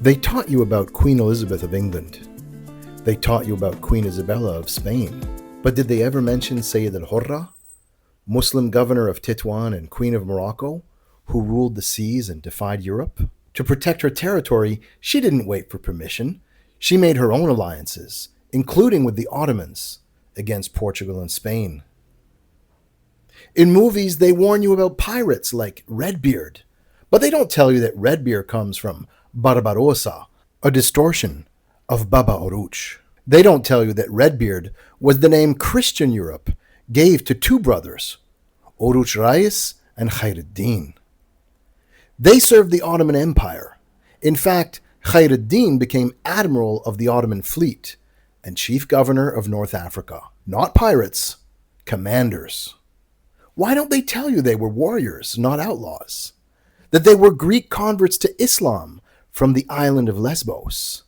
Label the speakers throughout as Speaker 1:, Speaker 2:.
Speaker 1: They taught you about Queen Elizabeth of England. They taught you about Queen Isabella of Spain. But did they ever mention Sayyida al-Hurra, Muslim governor of Tétouan and Queen of Morocco, who ruled the seas and defied Europe? To protect her territory, she didn't wait for permission. She made her own alliances, including with the Ottomans, against Portugal and Spain. In movies, they warn you about pirates like Redbeard, but they don't tell you that Redbeard comes from Barbarossa, a distortion of Baba Oruç. They don't tell you that Redbeard was the name Christian Europe gave to two brothers, Oruç and Khayr. They served the Ottoman Empire. In fact, Khayr became admiral of the Ottoman fleet and chief governor of North Africa. Not pirates, commanders. Why don't they tell you they were warriors, not outlaws? That they were Greek converts to Islam from the island of Lesbos?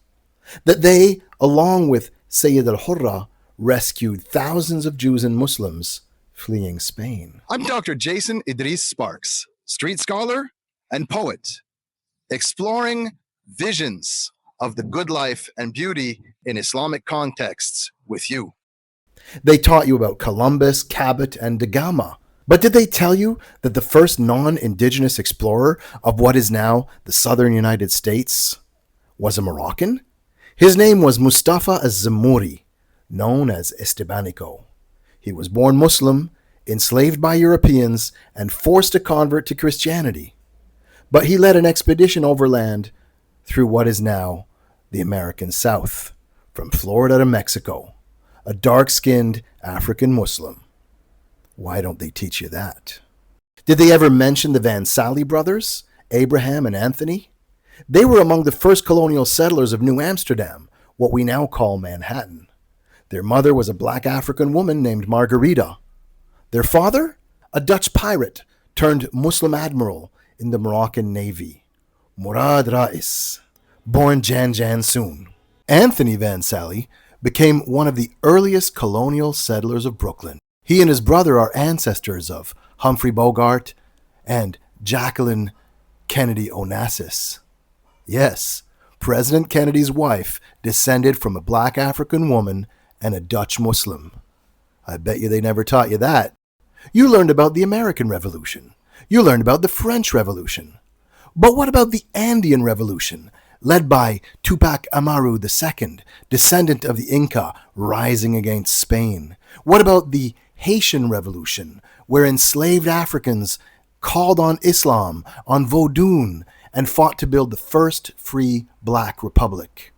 Speaker 1: That they, along with Sayyid al-Hurra, rescued thousands of Jews and Muslims fleeing Spain?
Speaker 2: I'm Dr. Jason Idriss Sparkes, street scholar and poet, exploring visions of the good life and beauty in Islamic contexts with you.
Speaker 1: They taught you about Columbus, Cabot, and da Gama. But did they tell you that the first non-Indigenous explorer of what is now the southern United States was a Moroccan? His name was Mustafa az-Zamouri, known as Estebanico. He was born Muslim, enslaved by Europeans, and forced to convert to Christianity. But he led an expedition overland through what is now the American South, from Florida to Mexico, a dark-skinned African Muslim. Why don't they teach you that? Did they ever mention the Salee Brothers, Abraham and Anthony? They were among the first colonial settlers of New Amsterdam, what we now call Manhattan. Their mother was a black African woman named Margarita. Their father? A Dutch pirate turned Muslim admiral in the Moroccan Navy, Murad Rais, born Jan Soon. Anthony Van Salee became one of the earliest colonial settlers of Brooklyn. He and his brother are ancestors of Humphrey Bogart and Jacqueline Kennedy Onassis. Yes, President Kennedy's wife descended from a black African woman and a Dutch Muslim. I bet you they never taught you that. You learned about the American Revolution. You learned about the French Revolution. But what about the Andean Revolution, led by Tupac Amaru II, descendant of the Inca rising against Spain? What about the Haitian Revolution, where enslaved Africans called on Islam, on Vodun, and fought to build the first free black republic?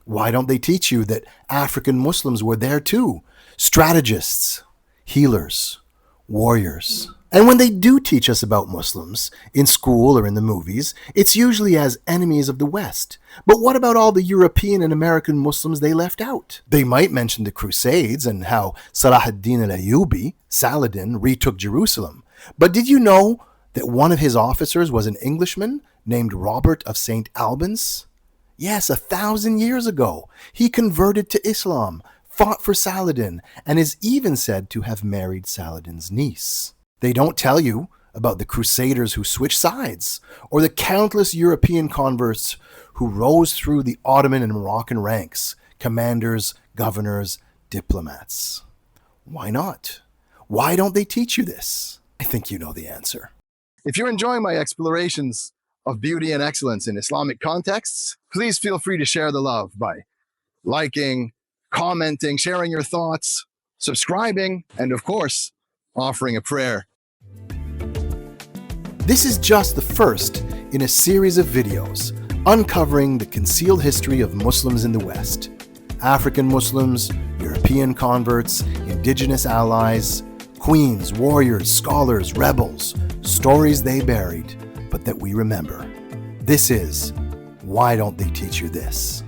Speaker 1: Why don't they teach you that African Muslims were there too? Strategists, healers, warriors. And when they do teach us about Muslims, in school or in the movies, it's usually as enemies of the West. But what about all the European and American Muslims they left out? They might mention the Crusades and how Salah ad-Din al-Ayyubi, Saladin, retook Jerusalem. But did you know that one of his officers was an Englishman named Robert of St. Albans? Yes, 1,000 years ago. He converted to Islam, fought for Saladin, and is even said to have married Saladin's niece. They don't tell you about the crusaders who switched sides, or the countless European converts who rose through the Ottoman and Moroccan ranks, commanders, governors, diplomats. Why not? Why don't they teach you this? I think you know the answer.
Speaker 2: If you're enjoying my explorations of beauty and excellence in Islamic contexts, please feel free to share the love by liking, commenting, sharing your thoughts, subscribing, and of course, offering a prayer.
Speaker 1: This is just the first in a series of videos uncovering the concealed history of Muslims in the West. African Muslims, European converts, indigenous allies, queens, warriors, scholars, rebels, stories they buried, but that we remember. This is Why Don't They Teach You This?